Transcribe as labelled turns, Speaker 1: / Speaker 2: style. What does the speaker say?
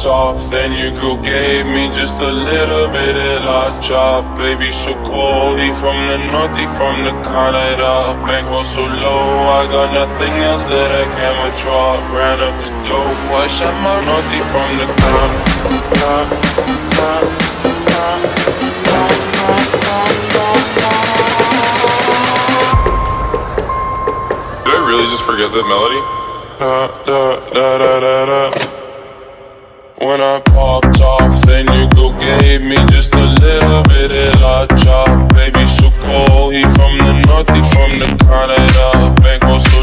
Speaker 1: popped off, then your girl gave me just a little bit of la chop. Baby so cold, he from the north, he from the Canada. Bankroll so low, I got nothing else that I can withdraw. Ran up the dope, I shot my north, he from the
Speaker 2: Did I really just forget that melody?
Speaker 1: When I popped off, then your girl gave me just a little bit of la chop. Baby so cold, he from the north, he from the Canada. Bankroll so